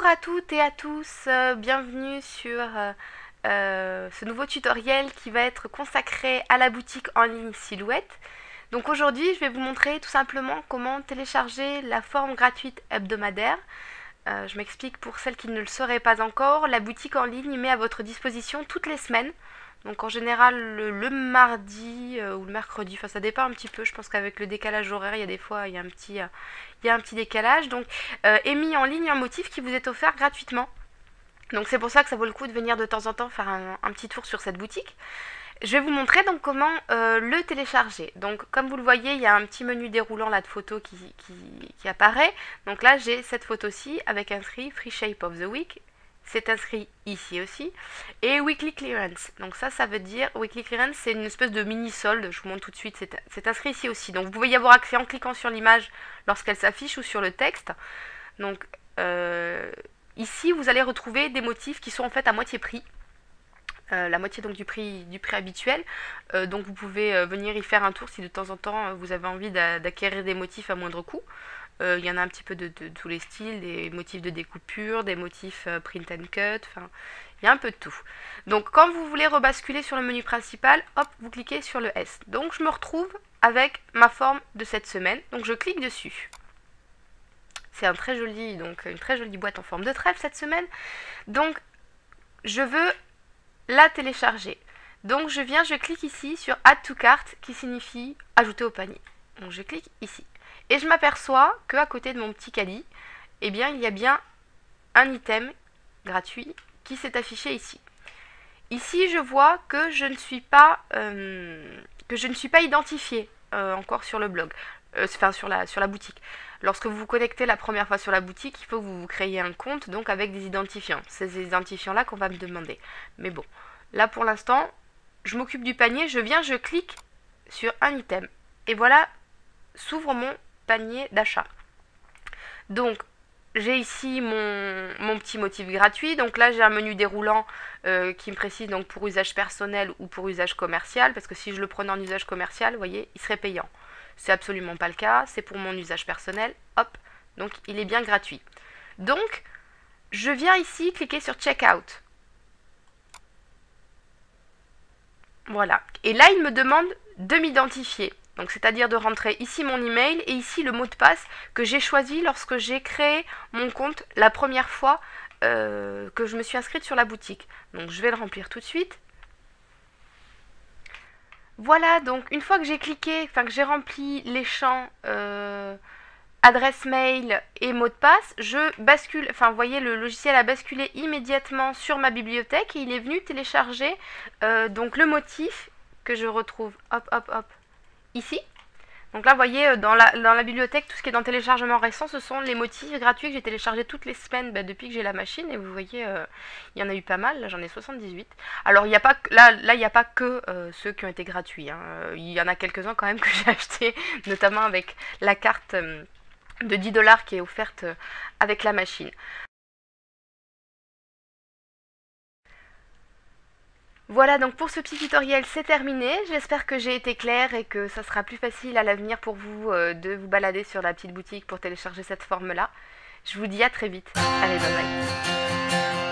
à toutes et à tous, bienvenue sur ce nouveau tutoriel qui va être consacré à la boutique en ligne Silhouette. Donc aujourd'hui je vais vous montrer tout simplement comment télécharger la forme gratuite hebdomadaire. Je m'explique pour celles qui ne le sauraient pas encore, la boutique en ligne met à votre disposition toutes les semaines. Donc en général le mardi ou le mercredi, enfin ça dépend un petit peu, je pense qu'avec le décalage horaire, il y a des fois il y a un petit décalage. Donc est mis en ligne un motif qui vous est offert gratuitement. Donc c'est pour ça que ça vaut le coup de venir de temps en temps faire un petit tour sur cette boutique. Je vais vous montrer donc comment le télécharger. Donc comme vous le voyez, il y a un petit menu déroulant là de photos qui apparaît. Donc là j'ai cette photo-ci avec inscrit Free Shape of the Week. C'est inscrit ici aussi. Et Weekly Clearance. Donc ça veut dire, Weekly Clearance, c'est une espèce de mini solde. Je vous montre tout de suite, c'est inscrit ici aussi. Donc vous pouvez y avoir accès en cliquant sur l'image lorsqu'elle s'affiche ou sur le texte. Donc ici, vous allez retrouver des motifs qui sont en fait à moitié prix. La moitié donc du prix habituel. Donc vous pouvez venir y faire un tour si de temps en temps vous avez envie d'acquérir des motifs à moindre coût. Il y en a un petit peu de tous les styles, des motifs de découpure, des motifs print and cut, enfin il y a un peu de tout. Donc quand vous voulez rebasculer sur le menu principal, hop, vous cliquez sur le S. Donc je me retrouve avec ma forme de cette semaine, donc je clique dessus. C'est une très jolie boîte en forme de trèfle cette semaine. Donc je veux la télécharger. Donc je clique ici sur Add to Cart qui signifie ajouter au panier. Donc je clique ici. Et je m'aperçois qu'à côté de mon petit caddie, eh bien, il y a bien un item gratuit qui s'est affiché ici. Ici, je vois que je ne suis pas identifiée encore sur le blog, enfin sur la boutique. Lorsque vous vous connectez la première fois sur la boutique, il faut que vous vous créiez un compte donc avec des identifiants. C'est ces identifiants-là qu'on va me demander. Mais bon, là pour l'instant, je m'occupe du panier, je clique sur un item. Et voilà, s'ouvre mon panier d'achat. Donc j'ai ici mon petit motif gratuit. Donc là j'ai un menu déroulant qui me précise donc pour usage personnel ou pour usage commercial, parce que si je le prenais en usage commercial, vous voyez, il serait payant. C'est absolument pas le cas, c'est pour mon usage personnel. Hop, donc il est bien gratuit. Donc je viens ici cliquer sur Checkout. Voilà. Et là il me demande de m'identifier. Donc c'est-à-dire de rentrer ici mon email et ici le mot de passe que j'ai choisi lorsque j'ai créé mon compte la première fois que je me suis inscrite sur la boutique. Donc je vais le remplir tout de suite. Voilà, donc une fois que j'ai cliqué, enfin que j'ai rempli les champs adresse mail et mot de passe, je bascule, enfin vous voyez le logiciel a basculé immédiatement sur ma bibliothèque et il est venu télécharger donc le motif que je retrouve, hop hop hop, ici. Donc là, vous voyez, dans la bibliothèque, tout ce qui est dans le téléchargement récent, ce sont les motifs gratuits que j'ai téléchargés toutes les semaines depuis que j'ai la machine. Et vous voyez, il y en a eu pas mal. Là, j'en ai 78. Alors, il n'y a pas, là, il n'y a pas que ceux qui ont été gratuits. Hein. Il y en a quelques-uns quand même que j'ai achetés, notamment avec la carte de 10 $ qui est offerte avec la machine. Voilà, donc pour ce petit tutoriel, c'est terminé. J'espère que j'ai été claire et que ça sera plus facile à l'avenir pour vous de vous balader sur la petite boutique pour télécharger cette forme-là. Je vous dis à très vite. Allez, bye bye.